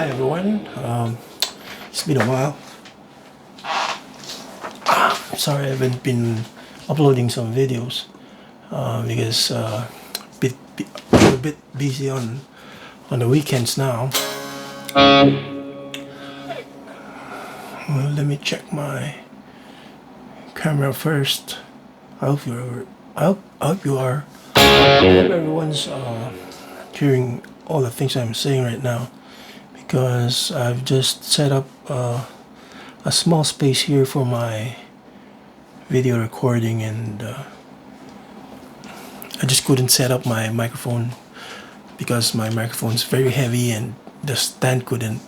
Hi everyone, it's been a while. Sorry I haven't been uploading some videos because I'm a bit busy on the weekends now. Well, let me check my camera first. I hope you are. I hope everyone's hearing all the things I'm saying right now, because I've just set up a small space here for my video recording, and I just couldn't set up my microphone because my microphone's very heavy and the stand couldn't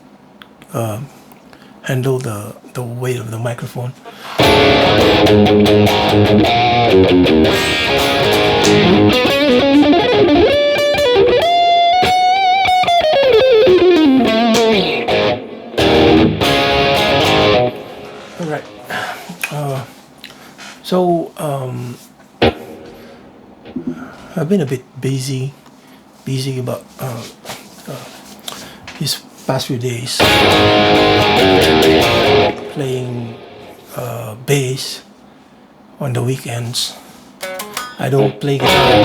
handle the weight of the microphone. Alright, so I've been a bit busy about these past few days, playing bass on the weekends. I don't play guitar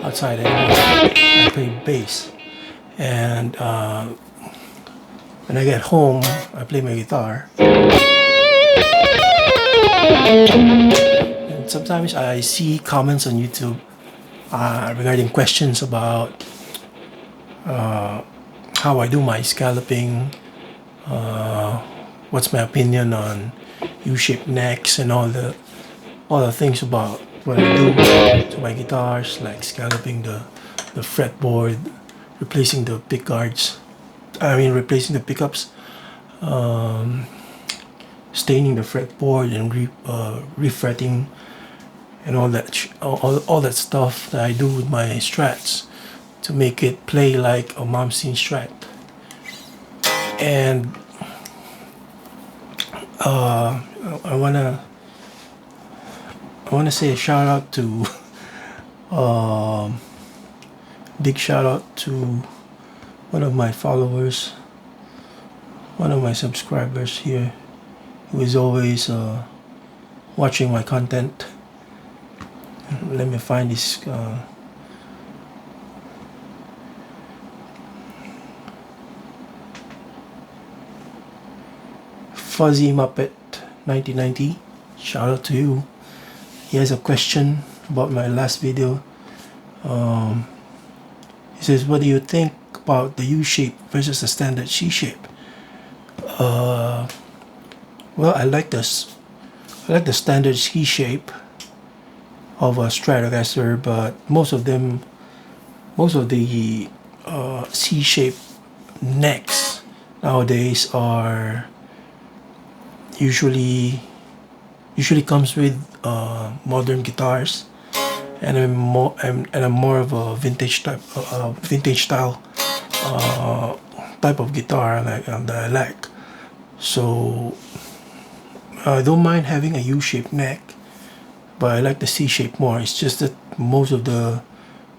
outside anymore. I play bass, and when I get home, I play my guitar. And sometimes I see comments on YouTube regarding questions about how I do my scalloping, what's my opinion on U-shaped necks, and all the things about what I do to my guitars, like scalloping the fretboard, replacing the pick guards. Replacing the pickups, staining the fretboard, and refretting, and all that stuff that I do with my Strats to make it play like a Momsen Strat. And I wanna say a shout out to big shout out to one of my followers, one of my subscribers here, who is always watching my content. Let me find this fuzzymuppet1990. Shout out to you. He has a question about my last video. He says, what do you think about the U-shape versus the standard C-shape? Well, I like the standard C-shape of a Stratocaster, but most of the C-shape necks nowadays are usually comes with modern guitars, and I'm more of a vintage style type of guitar that I like. So I don't mind having a U-shaped neck, but I like the C-shape more. It's just that most of the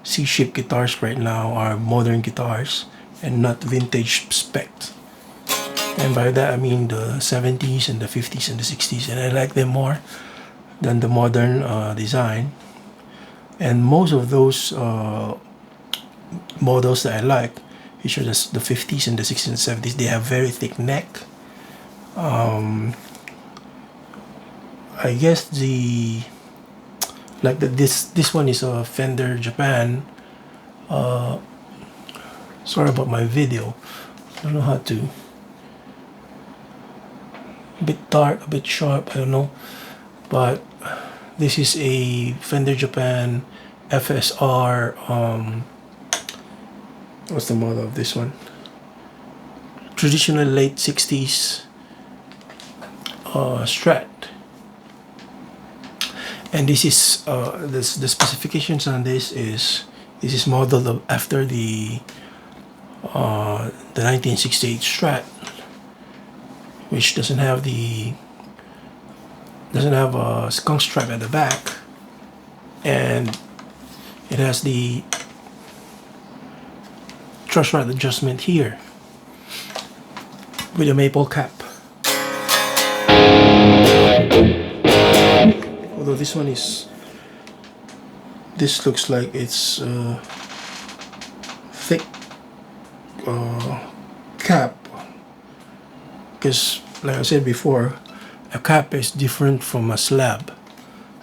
C-shaped guitars right now are modern guitars and not vintage spec. And by that I mean the 70s and the 50s and the 60s, and I like them more than the modern design. And most of those models that I like, which are the 50s and the 60s and 70s, they have very thick neck. I guess this one is a Fender Japan. Sorry about my video. I don't know how to. A bit dark, a bit sharp, I don't know. But this is a Fender Japan FSR. What's the model of this one? Traditional late 60s Strat. And this is the specifications on this is modeled after the 1968 Strat, which doesn't have a skunk stripe at the back, and it has the truss rod adjustment here with a maple cap. Although this one is, this looks like it's thick cap, because like I said before, a cap is different from a slab.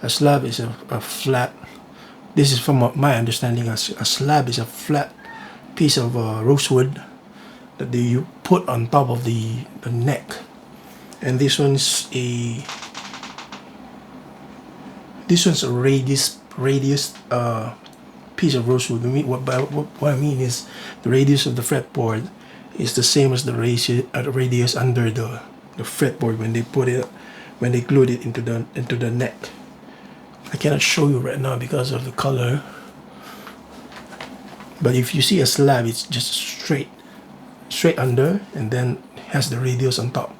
A slab is a flat, this is from my understanding, a slab is a flat piece of rosewood that you put on top of the neck, and this one's a radius piece of rosewood. What I mean is the radius of the fretboard is the same as the radius under the fretboard when they glued it into the neck. I cannot show you right now because of the color, but if you see a slab, it's just straight under and then has the radius on top.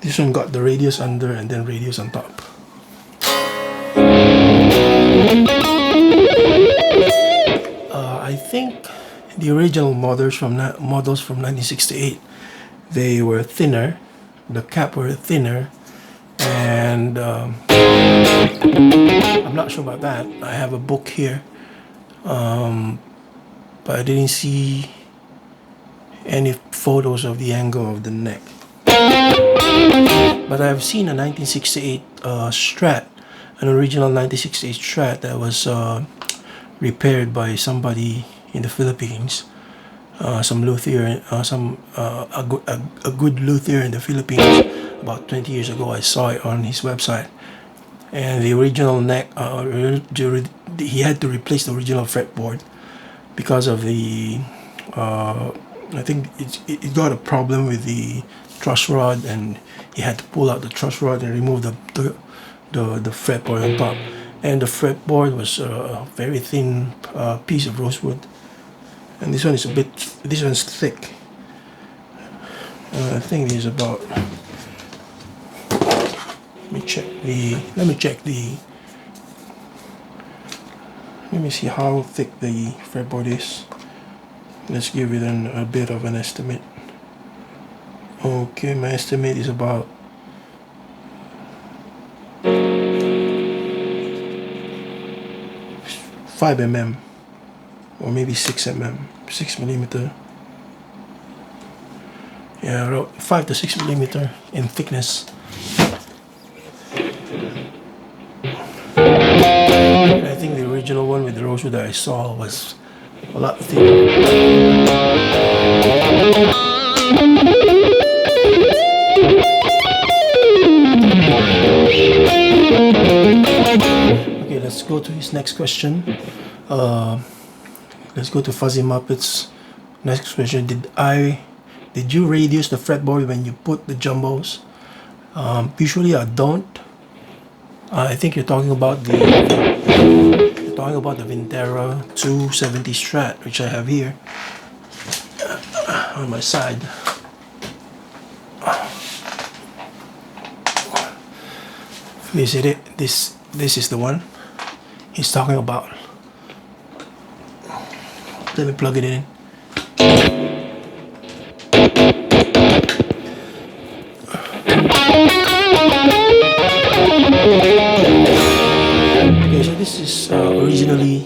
This one got the radius under and then radius on top. I think the original models from 1968, they were thinner, the cap were thinner, and I'm not sure about that. I have a book here, but I didn't see any photos of the angle of the neck. But I've seen a 1968 Strat, an original 1968 Strat that was repaired by somebody in the Philippines, some luthier, a good luthier in the Philippines. About 20 years ago, I saw it on his website, and the original neck, he had to replace the original fretboard because of the, I think it got a problem with the truss rod, and he had to pull out the truss rod and remove the fretboard on top. And the fretboard was a very thin piece of rosewood, and this one is this one's thick. I think it's about, let me see how thick the fretboard is. Let's give it a bit of an estimate. Okay, my estimate is about 5 mm or maybe 6 mm, 6 millimeter. Yeah, around 5 to 6 millimeter in thickness. And I think the original one with the rosewood that I saw was a lot thinner. Okay, let's go to his next question. Let's go to Fuzzy Muppets. Next question: Did you radius the fretboard when you put the jumbos? Usually I don't. I think you're talking about the Vintera 270 Strat, which I have here on my side. Is it? This is the one he's talking about. Let me plug it in. Okay, so this is originally,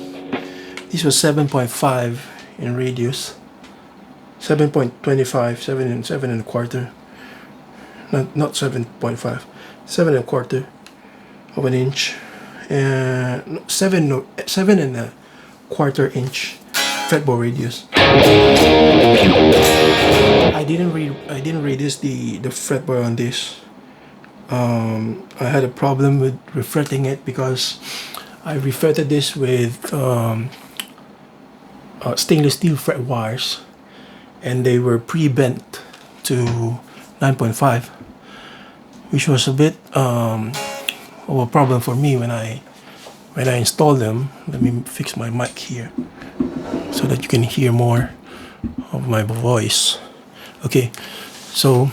this was 7.5 in radius, 7.25, 7 and a quarter, not 7.5, 7 and a quarter of an inch, and 7 and a quarter inch fretboard radius. I didn't radius the fretboard on this. I had a problem with refretting it because I refretted this with stainless steel fret wires, and they were pre-bent to 9.5, which was a bit of a problem for me when I installed them. Let me fix my mic here so that you can hear more of my voice. Okay, so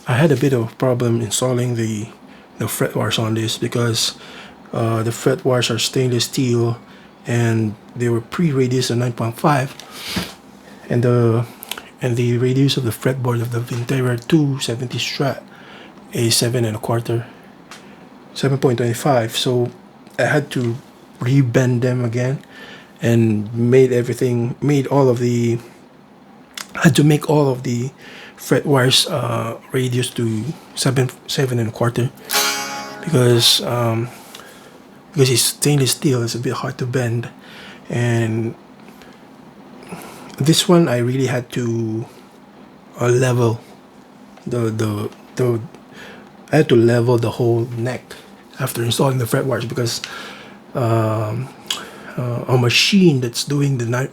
I had a bit of a problem installing the fret wires on this because the fret wires are stainless steel and they were pre-radius at 9.5, and the radius of the fretboard of the Vintera 270 Strat is 7.25. So I had to rebend them again, and had to make all of the fret wires radius to 7.25, because it's stainless steel. It's a bit hard to bend, and this one I really had to level the I had to level the whole neck after installing the fret wires, because a machine that's doing the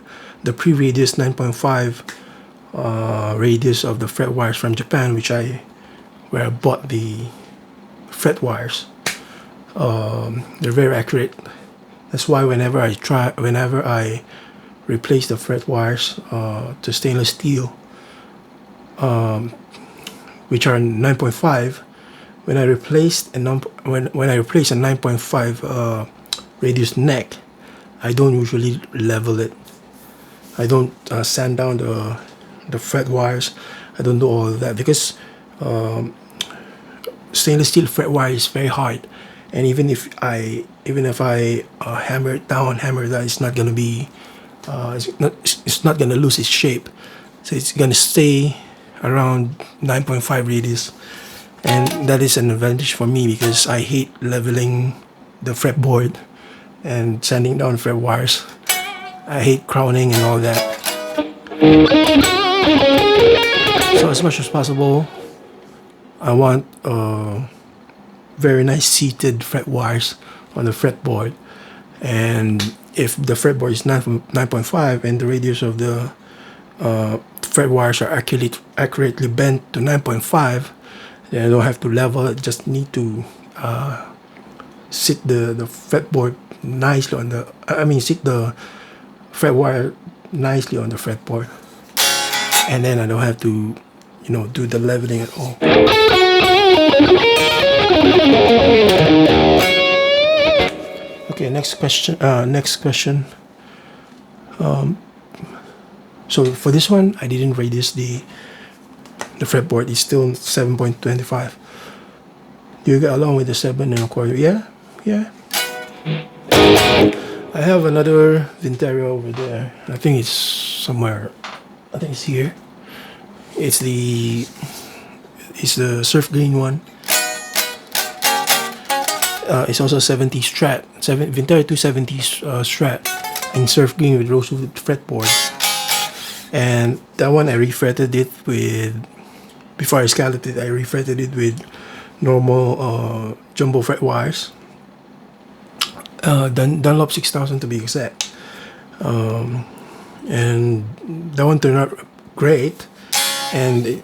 pre-radius 9.5 radius of the fret wires from Japan, where I bought the fret wires, they're very accurate. That's why whenever I replace the fret wires to stainless steel, which are 9.5, when I replace a 9.5 radius neck, I don't usually level it. I don't sand down the fret wires. I don't do all of that, because stainless steel fret wire is very hard, and even if I hammer it down, it's not gonna be it's not gonna lose its shape. So it's gonna stay around 9.5 radius, and that is an advantage for me, because I hate leveling the fretboard and sanding down fret wires. I hate crowning and all that. So as much as possible, I want very nice seated fret wires on the fretboard. And if the fretboard is 9.5 and the radius of the fret wires are accurately bent to 9.5, then I don't have to level it. Just need to sit the fretboard nicely on sit the fret wire nicely on the fretboard, and then I don't have to do the leveling at all. Okay, next question. So for this one, I didn't radius the fretboard. It's still 7.25. Do you get along with the 7.25? Yeah. I have another Vintera over there. I think it's somewhere. I think it's here. It's the surf green one. It's also 70 Strat, Vintera 270 Strat in surf green with rosewood fretboard. And that one I refretted it with, before I scalloped it, I refretted it with normal jumbo fret wires. Dunlop 6000 to be exact. And that one turned out great. And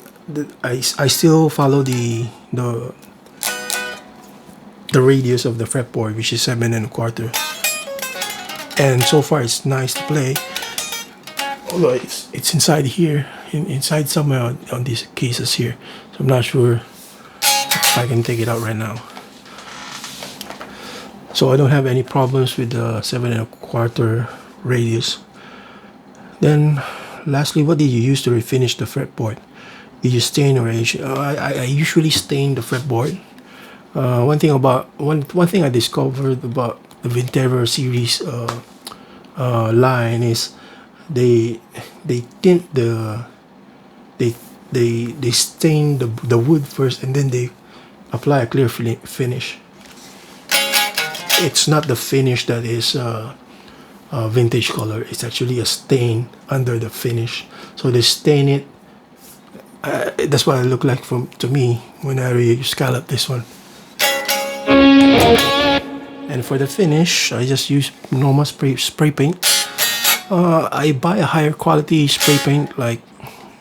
I still follow the radius of the fretboard, which is 7.25. And so far it's nice to play. Although it's inside here, inside somewhere on these cases here. So I'm not sure if I can take it out right now. So I don't have any problems with the 7.25 radius. Then lastly, what did you use to refinish the fretboard? Did you stain or age? I usually stain the fretboard. One thing I discovered about the Vintera series line is they tint they stain the wood first, and then they apply a clear finish. It's not the finish that is vintage color. It's actually a stain under the finish. So they stain it. That's what it looked like to me when I scalloped this one. And for the finish, I just use normal spray paint. I buy a higher quality spray paint, like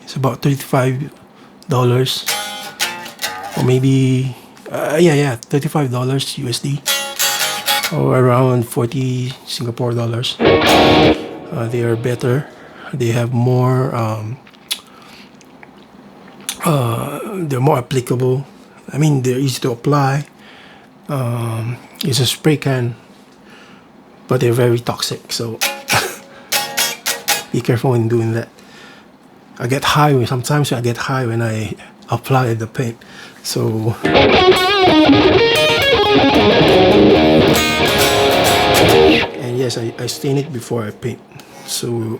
it's about $35, or maybe $35 USD, or around 40 Singapore dollars. They are better. They have more. They're more applicable. I mean, they're easy to apply. It's a spray can, but they're very toxic. So be careful when doing that. I get high. Sometimes I get high when I apply the paint. So and yes, I stain it before I paint. So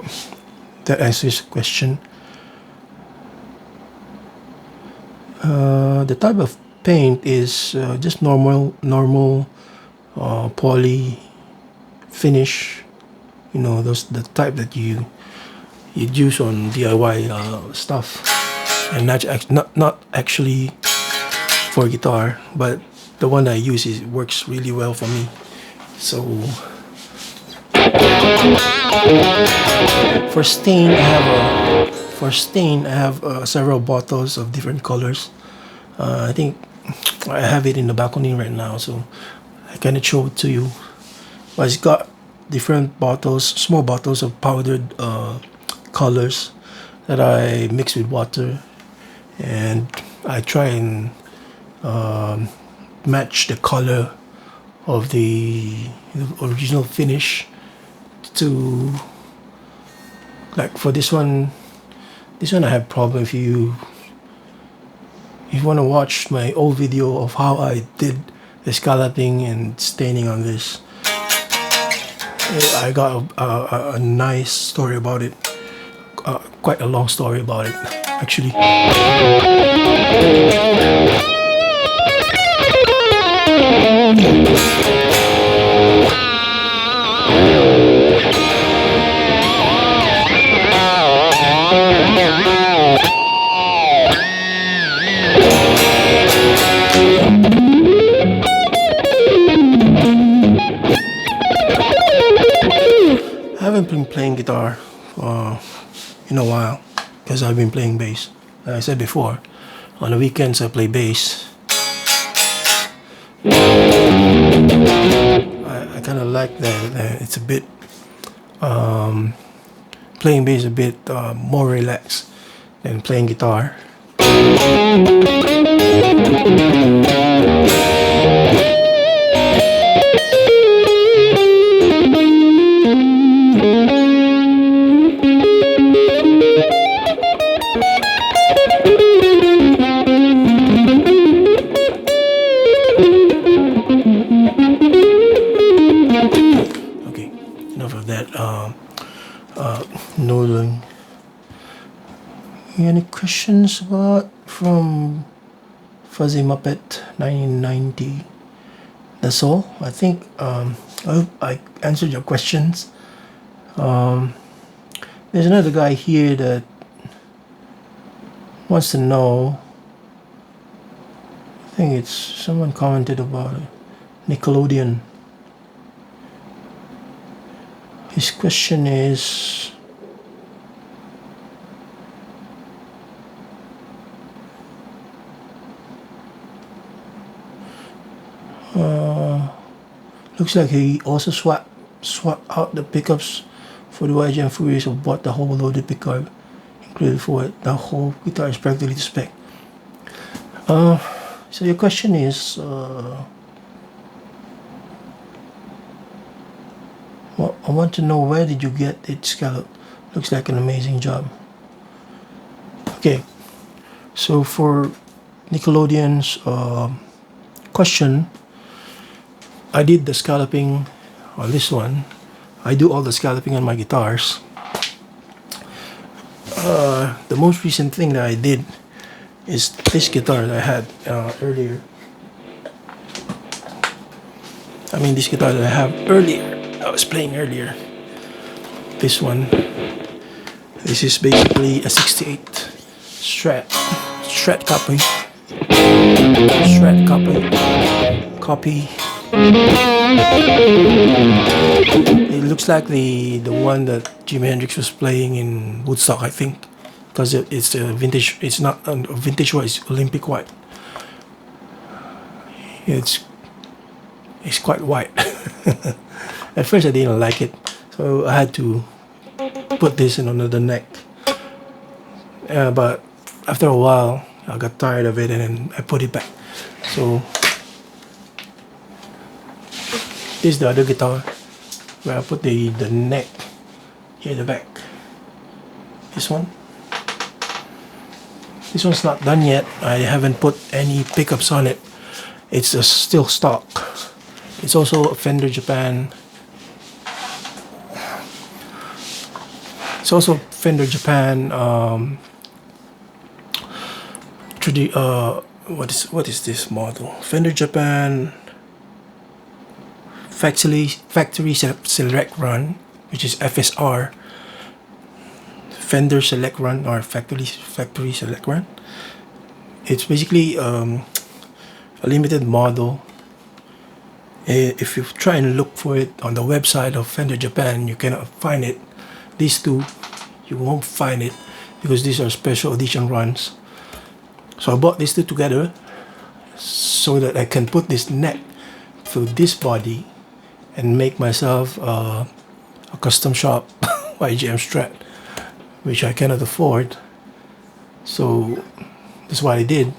that answers the question. The type of paint is just normal poly finish. You know, those the type that you use on DIY stuff, and not actually for guitar, but the one I use works really well for me. So for stain, I have several bottles of different colors. I think I have it in the balcony right now, so I cannot show it to you. But it's got different bottles, small bottles of powdered colors that I mix with water, and I try and match the color of the original finish to, like for this one I have problem. If you want to watch my old video of how I did the scalloping and staining on this, I got a nice story about it, quite a long story about it actually. I haven't been playing guitar in a while because I've been playing bass. Like I said before, on the weekends I play bass. I kind of like that. It's a bit playing bass a bit more relaxed than playing guitar. Okay, enough of that. Noodling. Any questions from fuzzymuppet1990? That's all. I think I hope I answered your questions. There's another guy here that wants to know. I think it's someone commented about Nickelodeon. His question is, looks like he also swapped out the pickups for the YGM Fury, so bought the whole loaded pickup, included for it. The whole guitar is practically to spec. So your question is, well, I want to know, where did you get it scalloped? Looks like an amazing job. Okay, so for Nickelodeon's question, I did the scalloping on this one. I do all the scalloping on my guitars. The most recent thing that I did is this guitar that I had earlier. I mean, this guitar that I have earlier. I was playing earlier. This one. This is basically a 68 Strat copy. Strat copy. It looks like the one that Jimi Hendrix was playing in Woodstock, I think, because it's a vintage. It's not a vintage white. It's Olympic white. It's quite white. At first I didn't like it, so I had to put this in another neck. But after a while, I got tired of it and then I put it back. So this is the other guitar where I put the neck here at the back. This one. This one's not done yet. I haven't put any pickups on it. It's still stock. It's also a Fender Japan. It's also Fender Japan. What is this model? Fender Japan factory select run, which is FSR. Fender Select Run or Factory Select Run. It's basically a limited model. If you try and look for it on the website of Fender Japan, you cannot find it. These two, you won't find it because these are special edition runs. So I bought these two together so that I can put this neck through this body and make myself a custom shop YGM Strat, which I cannot afford. So that's what I did.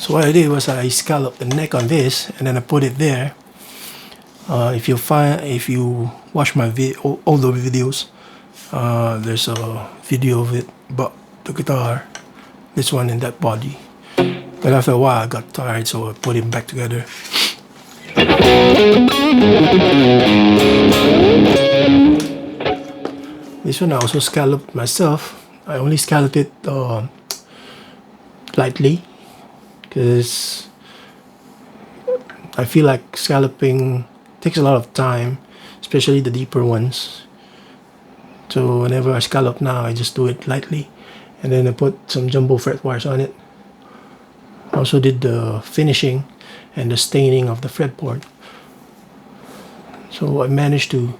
So what I did was I scalloped the neck on this and then I put it there. If you watch my older videos, there's a video of it, but the guitar, this one in that body. But after a while I got tired, so I put it back together. This one I also scalloped myself. I only scalloped it lightly because I feel like scalloping takes a lot of time, especially the deeper ones. So whenever I scallop now, I just do it lightly, and then I put some jumbo fret wires on it. I also did the finishing and the staining of the fretboard. So I managed to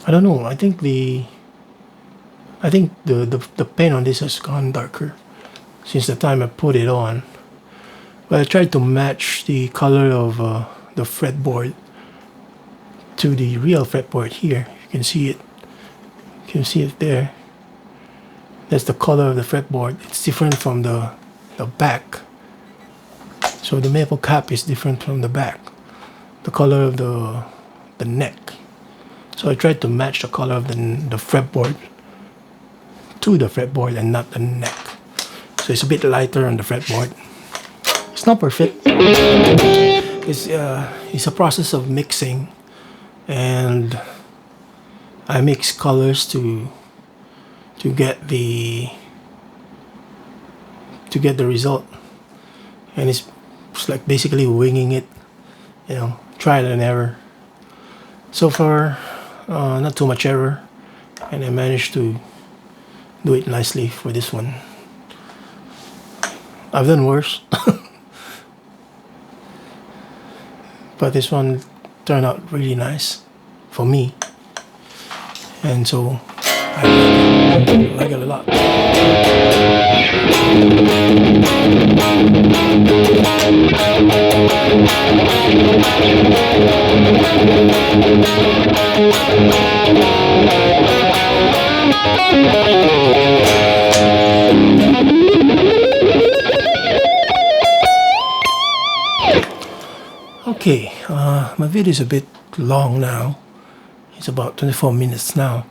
I don't know, I think the paint on this has gone darker since the time I put it on. But I tried to match the color of the fretboard to the real fretboard here. You can see it. You can see it there. That's the color of the fretboard. It's different from the back. So the maple cap is different from the back. The color of the neck. So I tried to match the color of the fretboard to the fretboard and not the neck. So it's a bit lighter on the fretboard. It's not perfect. It's a process of mixing, and I mix colors to get the result, and it's like basically winging it, you know, trial and error. So far, not too much error, and I managed to do it nicely for this one. I've done worse. But this one turned out really nice for me, and so I like it a lot. Okay, my video is a bit long now. It's about 24 minutes now,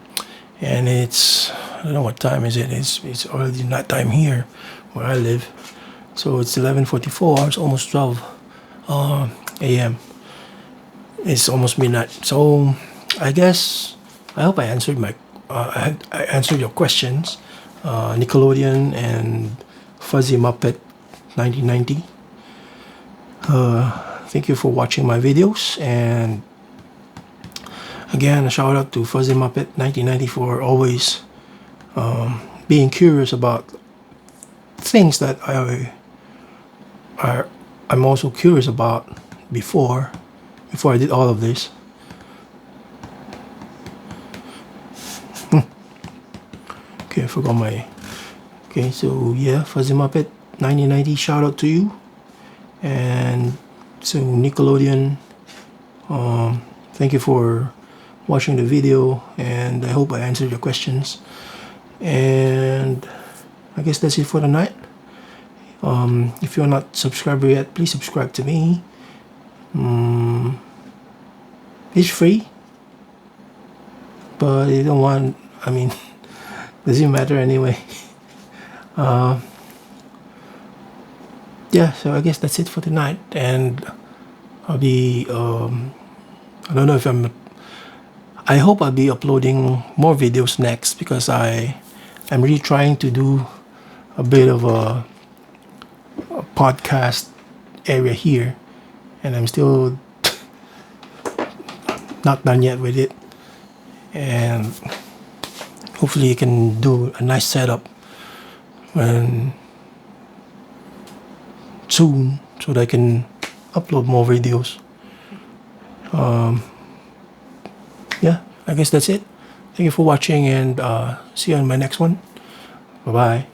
and it's, I don't know what time is it. It's already night time here where I live, so it's 11:44. It's almost 12 a.m. It's almost midnight. So I hope I answered I answered your questions. Nickelodeon and Fuzzy Muppet 1990. Thank you for watching my videos, and again, a shout out to Fuzzy Muppet 1990 for always being curious about things that I'm also curious about before I did all of this. Okay, I forgot my. Okay, so yeah, Fuzzy Muppet 1990, shout out to you. And so Nickelodeon, thank you for watching the video, and I hope I answered your questions. And I guess that's it for tonight. If you're not subscribed yet, please subscribe to me. It's free, but you don't want. I mean, doesn't matter anyway. Yeah, so I guess that's it for tonight, and I'll be. I don't know if I'm. I hope I'll be uploading more videos next because I'm really trying to do a bit of a podcast area here, and I'm still not done yet with it. And hopefully, you can do a nice setup when soon so that I can upload more videos. Yeah, I guess that's it. Thank you for watching, and see you on my next one. Bye bye.